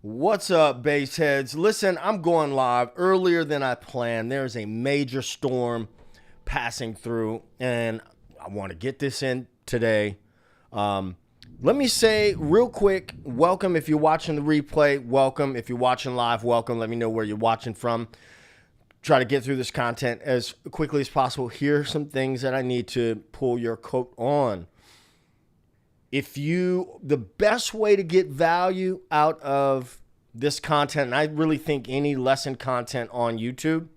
What's up, bass heads? Listen, I'm going live earlier than I planned. There's a major storm passing through, and I want to get this in today. Let me say real quick, welcome if you're watching the replay, welcome. If you're watching live, welcome. Let me know where you're watching from. Try to get through this content as quickly as possible. Here are some things that I need to pull your coat on. The best way to get value out of this content, and I really think any lesson content on YouTube,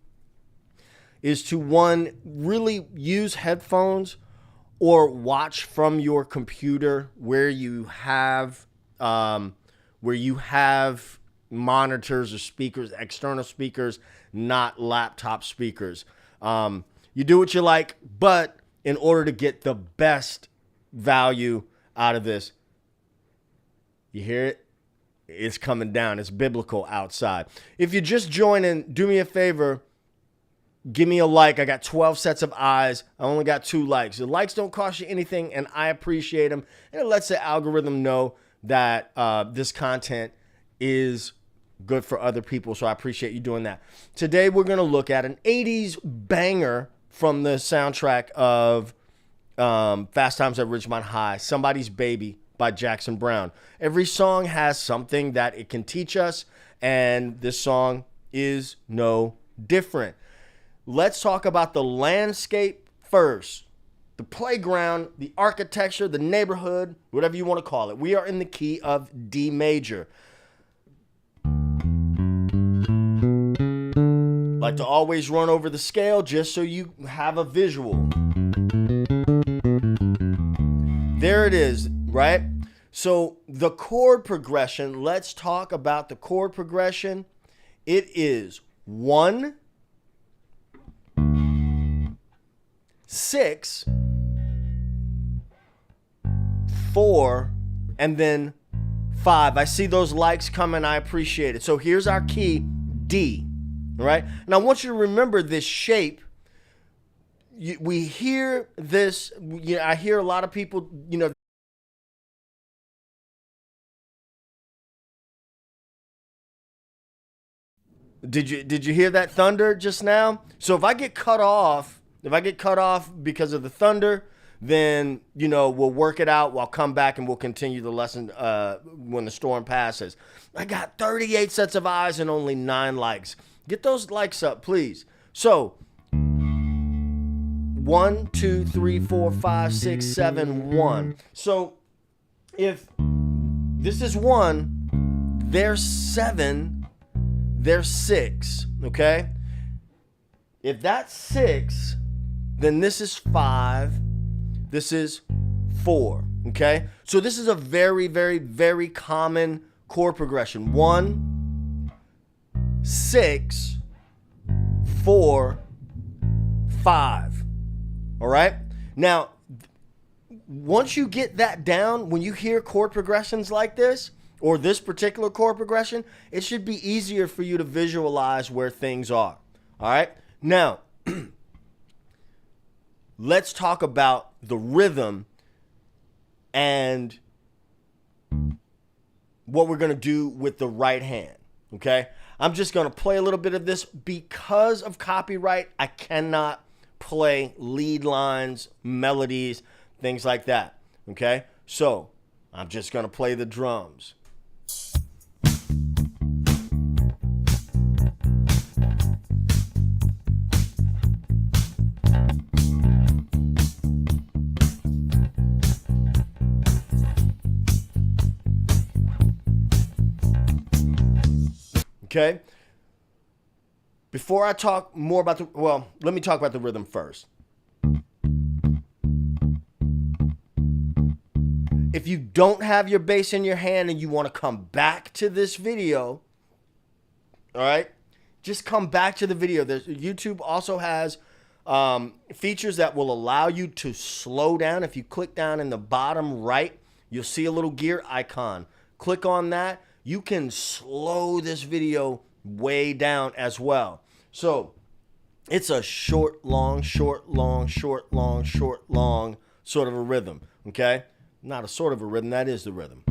is to, one, really use headphones or watch from your computer where you have monitors or speakers, external speakers, not laptop speakers. You do what you like, but in order to get the best value out of this, you hear it? It's coming down. It's biblical outside. If you're just joining, do me a favor. Give me a like. I got 12 sets of eyes. I only got 2 likes. The likes don't cost you anything, and I appreciate them. And it lets the algorithm know that this content is good for other people, so I appreciate you doing that. Today, we're going to look at an 80s banger from the soundtrack of Fast Times at Ridgemont High, Somebody's Baby by Jackson Browne. Every song has something that it can teach us, and this song is no different. Let's talk about the landscape first. The playground, the architecture, the neighborhood, whatever you want to call it. We are in the key of D major. Like to always run over the scale just so you have a visual. There it is, right? So the chord progression, let's talk about the chord progression. It is 1, 6, 4, and then 5. I see those likes coming. I appreciate it. So here's our key, D. All right. Now I want you to remember this shape. We hear this. I hear a lot of people, Did you hear that thunder just now? So if I get cut off because of the thunder, then, we'll work it out. We'll come back and we'll continue the lesson when the storm passes. I got 38 sets of eyes and only 9 likes. Get those likes up, please. So 1, 2, 3, 4, 5, 6, 7, 1. So if this is 1, there's 7, there's 6, okay? If that's 6, then this is 5, this is 4, okay? So this is a very, very, very common chord progression. 1, 6, 4, 5. All right? Now, once you get that down, when you hear chord progressions like this, or this particular chord progression, it should be easier for you to visualize where things are. All right? Now, let's talk about the rhythm and what we're going to do with the right hand. Okay? I'm just going to play a little bit of this. Because of copyright, I cannot play lead lines, melodies, things like that. Okay? So, I'm just going to play the drums. Okay? Before I talk more about let me talk about the rhythm first. If you don't have your bass in your hand and you want to come back to this video, all right, just come back to the video. YouTube also has features that will allow you to slow down. If you click down in the bottom right, you'll see a little gear icon. Click on that. You can slow this video way down as well. So it's a short, long, short, long, short, long, short, long sort of a rhythm, okay? Not a sort of a rhythm, that is the rhythm.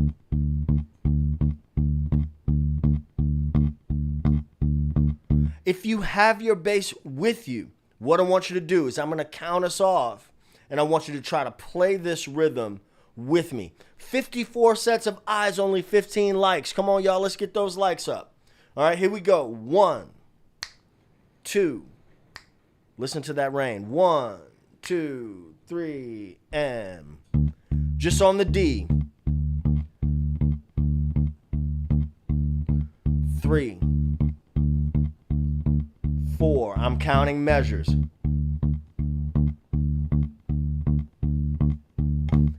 if you have your bass with you, what I want you to do is I'm going to count us off, and I want you to try to play this rhythm with me. 54 sets of eyes, only 15 likes. Come on, y'all. Let's get those likes up. All right, here we go. 1, 2. Listen to that rain. 1, 2, 3, and just on the D. 3, 4. I'm counting measures.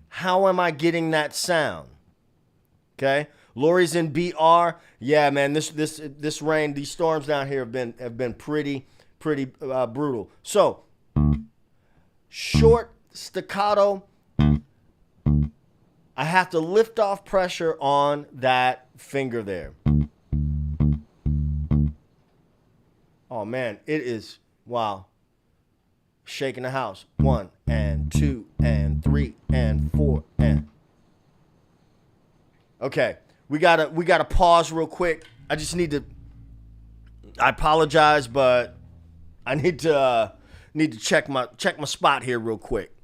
How am I getting that sound? Okay, Lori's in BR. Yeah, man, this rain, these storms down here have been pretty brutal. So short staccato. I have to lift off pressure on that finger there. Oh man, it is, wow. Shaking the house. 1 and 2 and 3 and 4 and. Okay, we gotta pause real quick. I just need to. I apologize, but I need to check my spot here real quick.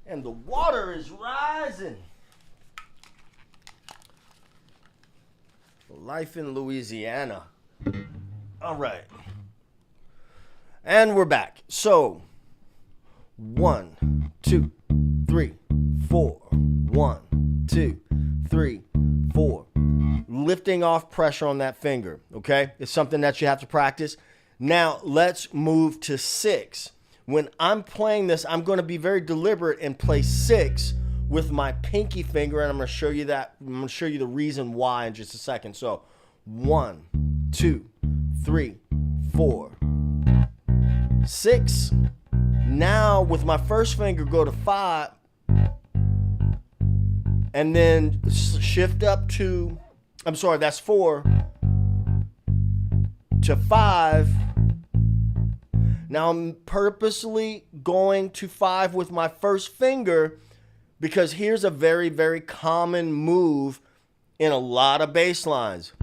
And the water is rising. Life in Louisiana. All right. And we're back. So, 1, 2, 3, 4. 1, 2, 3, 4. Lifting off pressure on that finger, okay? It's something that you have to practice. Now, let's move to 6. When I'm playing this, I'm going to be very deliberate and play 6 with my pinky finger, and I'm going to show you that. I'm going to show you the reason why in just a second. So 1, 2, 3, 4, 6. Now with my first finger, go to 5, and then shift up to, I'm sorry, that's 4 to 5. Now I'm purposely going to 5 with my first finger because here's a very, very common move in a lot of bass lines.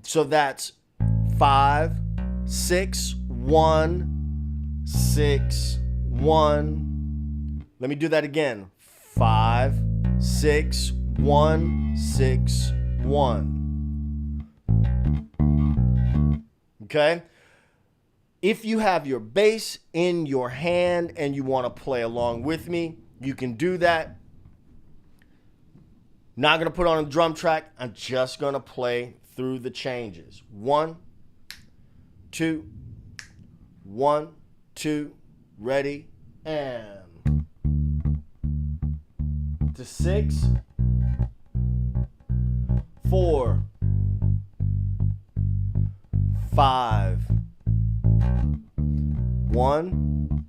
So that's 5, 6, 1, 6, 1. Let me do that again. 5, 6, 1, 6, 1. Okay? If you have your bass in your hand and you want to play along with me, you can do that. Not going to put on a drum track. I'm just going to play through the changes. 1, 2, 1, 2, ready, and to 6, 4, 5, 1,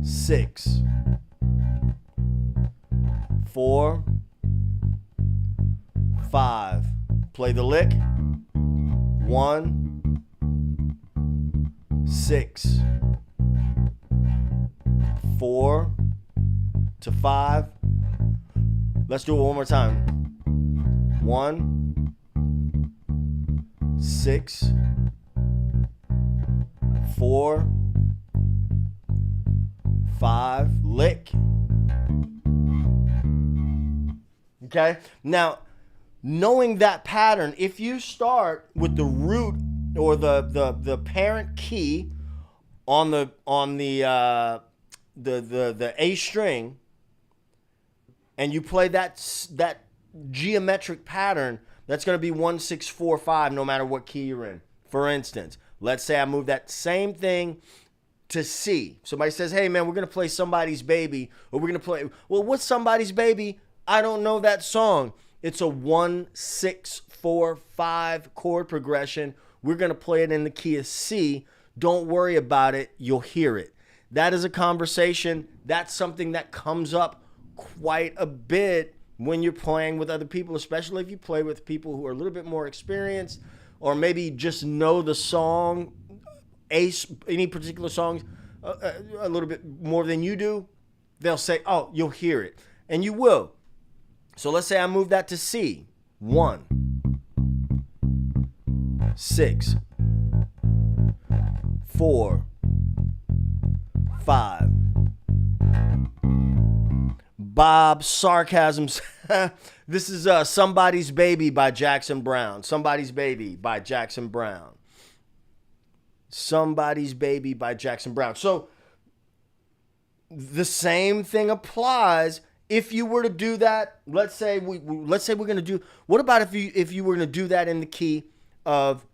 6, 4, 5. Play the lick. 1, 6, 4 to 5. Let's do it one more time. 1, 6, 4, 5, lick. Okay? Now, knowing that pattern, if you start with the root or the parent key on the A string, and you play that geometric pattern, that's going to be 1, 6, 4, 5, no matter what key you're in. For instance, let's say I move that same thing to C. Somebody says, hey, man, we're going to play Somebody's Baby, or we're going to play, well, what's Somebody's Baby? I don't know that song. It's a 1, 6, 4, 5 chord progression we're going to play it in the key of C. Don't worry about it. You'll hear it. That is a conversation. That's something that comes up quite a bit when you're playing with other people, especially if you play with people who are a little bit more experienced or maybe just know the song, any particular songs a little bit more than you do. They'll say, oh, you'll hear it. And you will. So let's say I move that to C. 1, 6, 4, 5. Bob Sarcasms. This is Somebody's Baby by Jackson Browne. Somebody's Baby by Jackson Browne. Somebody's Baby by Jackson Browne. So the same thing applies if you were to do that. Let's say we're going to do. What about if you were going to do that in the key of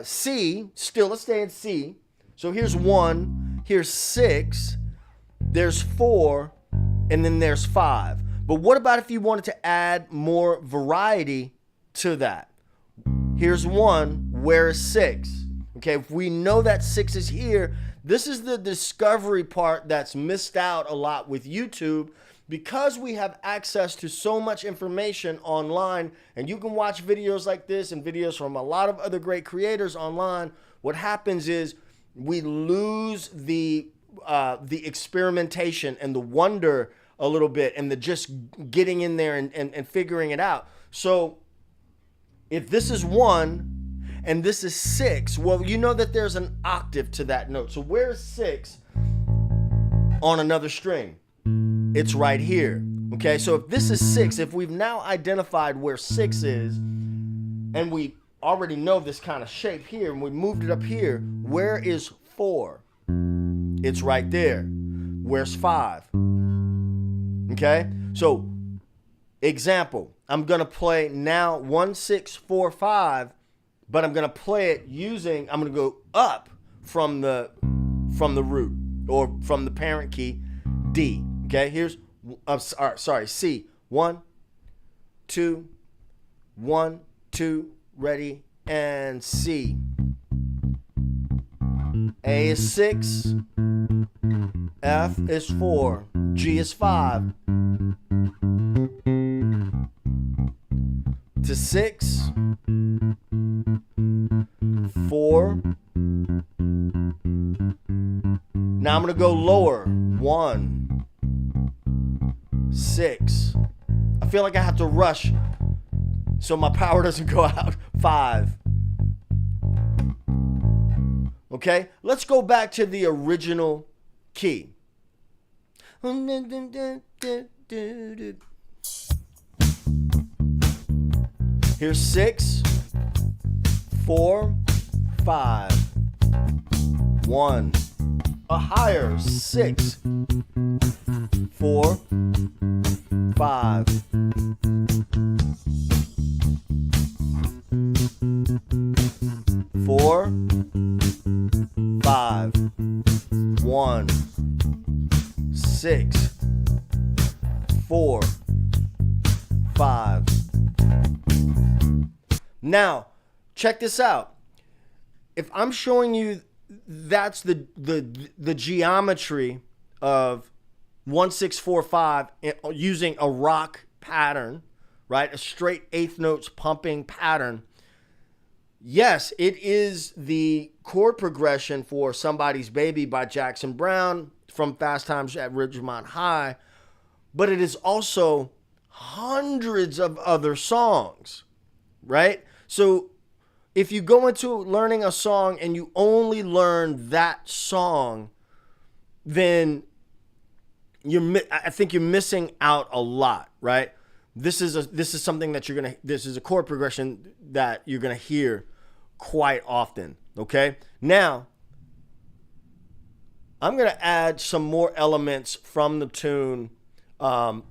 C? Still, let's stay in C. So here's 1, here's 6, there's 4, and then there's 5. But what about if you wanted to add more variety to that? Here's 1, where is 6? Okay, if we know that 6 is here, this is the discovery part that's missed out a lot with YouTube, because we have access to so much information online, and you can watch videos like this and videos from a lot of other great creators online. What happens is we lose the experimentation and the wonder a little bit, and the just getting in there and figuring it out. So if this is 1 and this is 6, well, you know that there's an octave to that note. So where's 6 on another string? It's right here. Okay, so if this is 6, if we've now identified where 6 is, and we already know this kind of shape here, and we moved it up here, where is 4? It's right there. Where's 5? Okay, so example, I'm going to play now 1, 6, 4, 5, but I'm going to play it using, I'm going to go up from the root, or from the parent key, D. Okay, here's, C. 1, 2, 1, 2, ready, and C. A is 6, F is 4, G is 5, to 6, 4. Now I'm going to go lower. 1, 6. I feel like I have to rush so my power doesn't go out. 5. Okay, let's go back to the original key. Here's 6, 4, 5, 1. A higher 6, 4, 5. Four, 5, 1, 6, 4, 5. Now, check this out. If I'm showing you that's the geometry of 1, 6, 4, 5 using a rock pattern, right? A straight eighth notes pumping pattern. Yes, it is the chord progression for Somebody's Baby by Jackson Browne from Fast Times at Ridgemont High, but it is also hundreds of other songs, right? So if you go into learning a song and you only learn that song, then I think you're missing out a lot, right? This is something that this is a chord progression that you're gonna hear quite often. Okay, now I'm gonna add some more elements from the tune. Gonna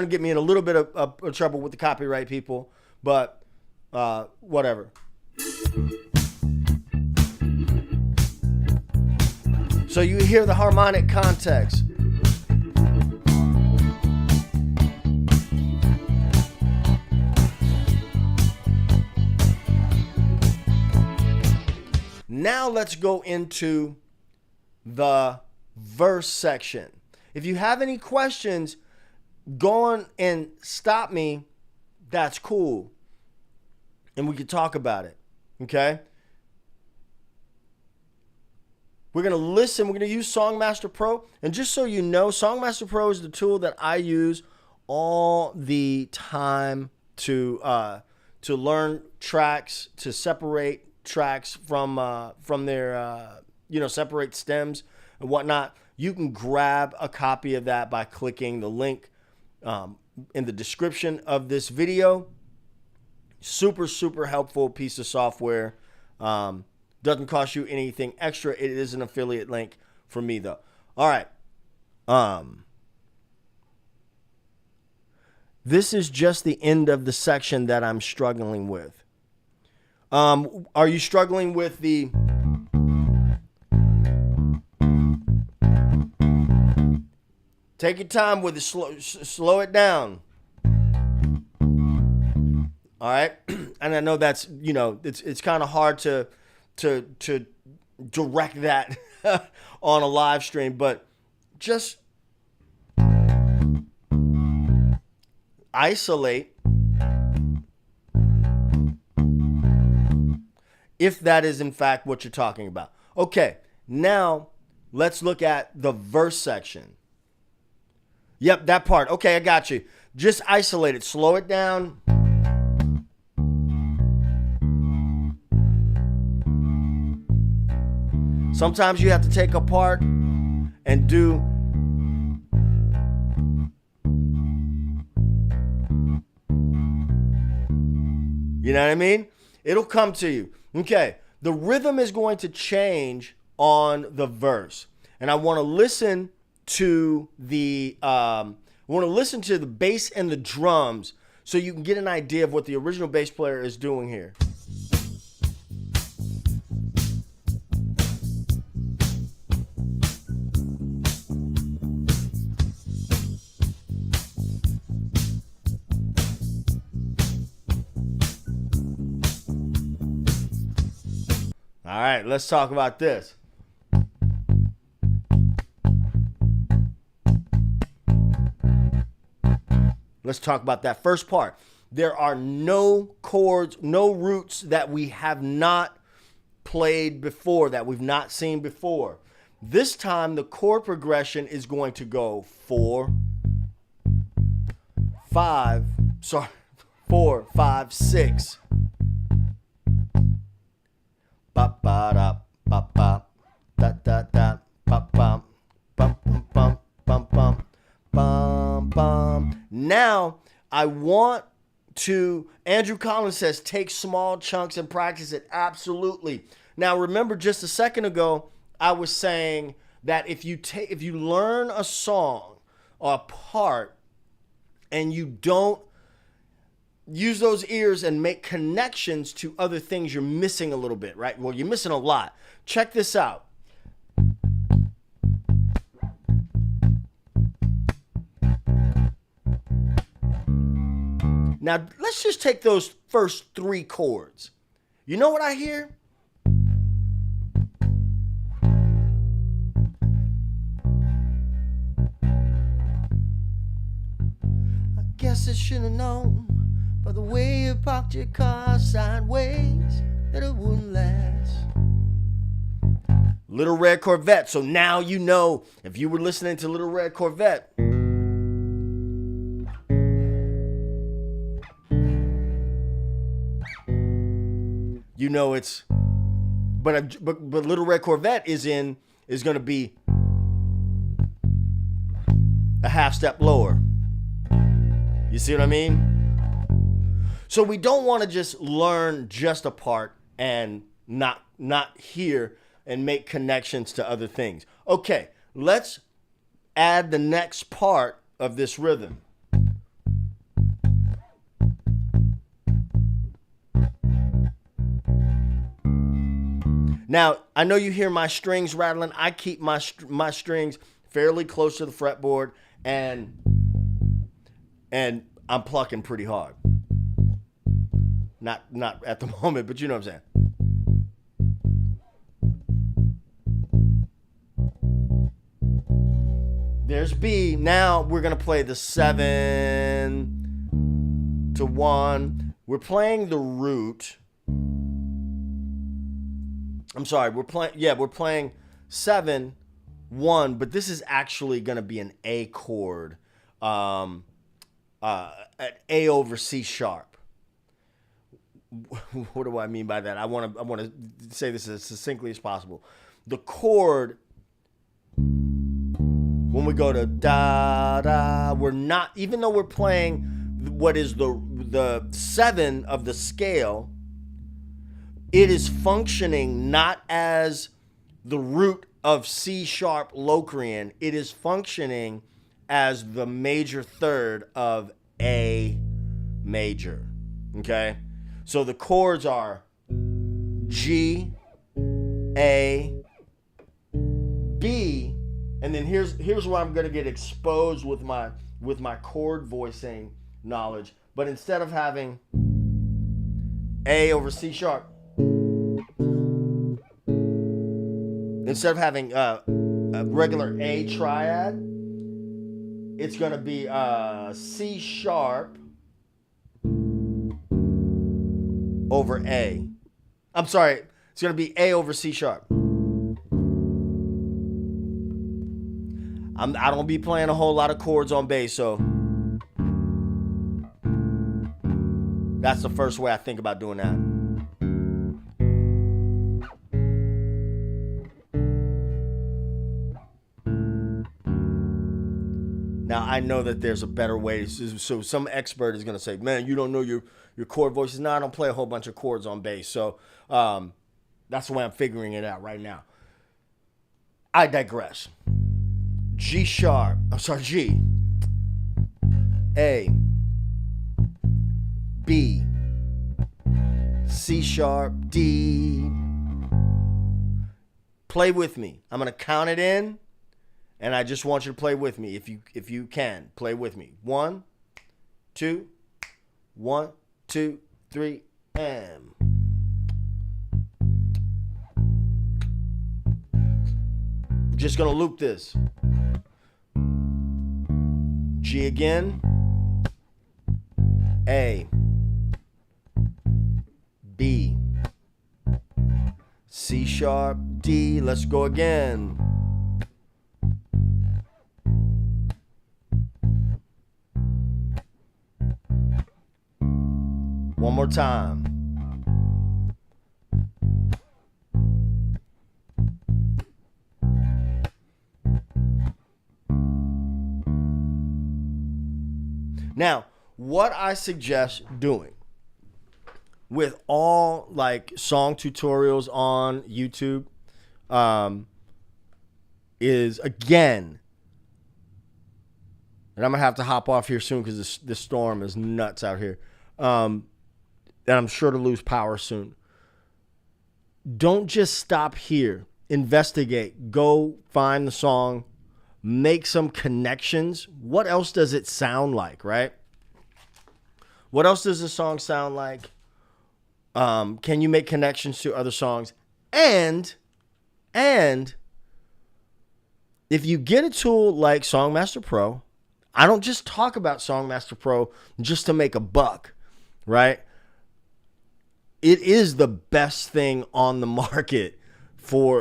get me in a little bit of trouble with the copyright people, but whatever. So you hear the harmonic context. Now let's go into the verse section. If you have any questions, go on and stop me. That's cool. And we can talk about it. Okay? We're going to listen. We're going to use Songmaster Pro. And just so you know, Songmaster Pro is the tool that I use all the time to learn tracks, to separate tracks from their, separate stems and whatnot. You can grab a copy of that by clicking the link in the description of this video. Super, super helpful piece of software. Doesn't cost you anything extra. It is an affiliate link for me, though. All right. This is just the end of the section that I'm struggling with. Are you struggling with the... Take your time with it. Slow it down. All right. And I know that's, it's kind of hard to direct that on a live stream, but just isolate if that is in fact what you're talking about. Okay, now let's look at the verse section. Yep, that part. Okay, I got you. Just isolate it. Slow it down. Sometimes you have to take apart and do. You know what I mean? It'll come to you. Okay, the rhythm is going to change on the verse. And I want to listen to the bass and the drums so you can get an idea of what the original bass player is doing here. All right, let's talk about this. Let's talk about that first part. There are no chords, no roots that we have not played before, that we've not seen before. This time, the chord progression is going to go 4, 5, 6. Ba ba da ba ba da da da ba bum bum bum bum bum bum bum. Now I want to. Andrew Collins says take small chunks and practice it. Absolutely. Now remember, just a second ago I was saying that if you learn a song or a part and you don't use those ears and make connections to other things, you're missing a little bit, right? Well, you're missing a lot. Check this out. Now, let's just take those first 3 chords. You know what I hear? I guess I should have known by the way you parked your car sideways that it wouldn't last. Little Red Corvette. So now you know, if you were listening to Little Red Corvette, you know it's, but Little Red Corvette is going to be a half step lower. You see what I mean? So we don't want to just learn just a part and not hear and make connections to other things. Okay, let's add the next part of this rhythm. Now, I know you hear my strings rattling. I keep my strings fairly close to the fretboard, and I'm plucking pretty hard. Not at the moment, but you know what I'm saying. There's B. Now we're going to play the 7 to 1. We're playing the root. I'm sorry, we're playing 7, 1, but this is actually going to be an A chord, at A over C sharp. What do I mean by that? I want to say this as succinctly as possible. The chord, when we go to da da, we're not, even though we're playing what is the 7 of the scale, it is functioning not as the root of C sharp Locrian. It is functioning as the major third of A major. Okay? So the chords are G, A, B, and then here's where I'm gonna get exposed with my chord voicing knowledge. But instead of having A over C sharp, instead of having a regular A triad, it's going to be C sharp over A. I'm sorry, it's going to be A over C sharp. I don't be playing a whole lot of chords on bass, so that's the first way I think about doing that. Now, I know that there's a better way. So some expert is going to say, man, you don't know your chord voices. No, I don't play a whole bunch of chords on bass. So that's the way I'm figuring it out right now. I digress. G sharp. I'm sorry, G. A. B. C sharp. D. Play with me. I'm going to count it in. And I just want you to play with me. If you can, play with me. 1, 2, 1, 2, 3, and. Just gonna loop this. G again. A. B. C sharp. D. Let's go again. One more time. Now, what I suggest doing with all like song tutorials on YouTube is, again, and I'm going to have to hop off here soon because this storm is nuts out here. And I'm sure to lose power soon. Don't just stop here. Investigate. Go find the song. Make some connections. What else does it sound like, right? What else does the song sound like? Can you make connections to other songs? And if you get a tool like Songmaster Pro, I don't just talk about Songmaster Pro just to make a buck, right? It is the best thing on the market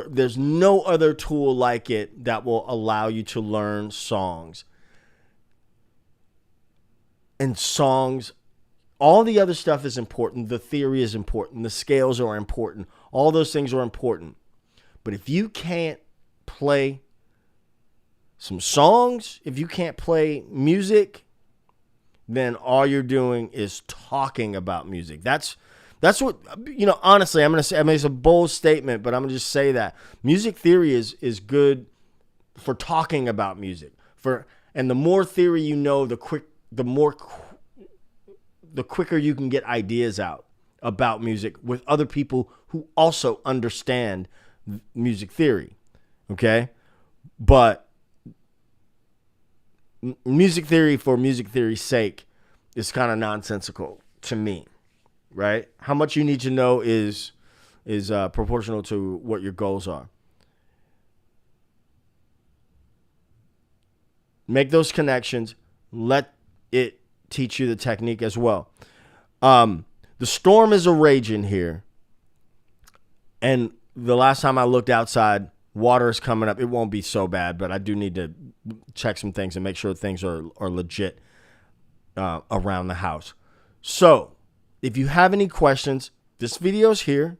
there's no other tool like it that will allow you to learn songs. And songs, all the other stuff is important. The theory is important. The scales are important. All those things are important. But if you can't play some songs, if you can't play music, then all you're doing is talking about music. That's what, honestly, I'm going to say, it's a bold statement, but I'm going to just say that music theory is good for talking about music. And the more theory you know, the quicker you can get ideas out about music with other people who also understand music theory. Okay? But music theory for music theory's sake is kind of nonsensical to me. Right? How much you need to know is proportional to what your goals are. Make those connections. Let it teach you the technique as well. The storm is a raging here. And the last time I looked outside, water is coming up. It won't be so bad, but I do need to check some things and make sure things are legit around the house. So if you have any questions, this video's here.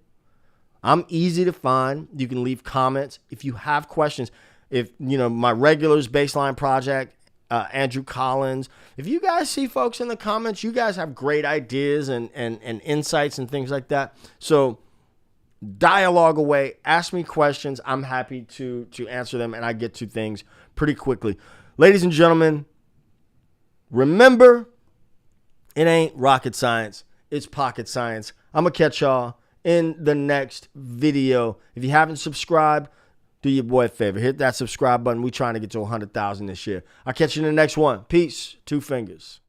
I'm easy to find. You can leave comments. If you have questions, if, you know, my regulars baseline project, Andrew Collins, if you guys see folks in the comments, you guys have great ideas and insights and things like that. So dialogue away, ask me questions. I'm happy to answer them, and I get to things pretty quickly. Ladies and gentlemen, remember, it ain't rocket science. It's pocket science. I'm going to catch y'all in the next video. If you haven't subscribed, do your boy a favor. Hit that subscribe button. We're trying to get to 100,000 this year. I'll catch you in the next one. Peace. 2 fingers.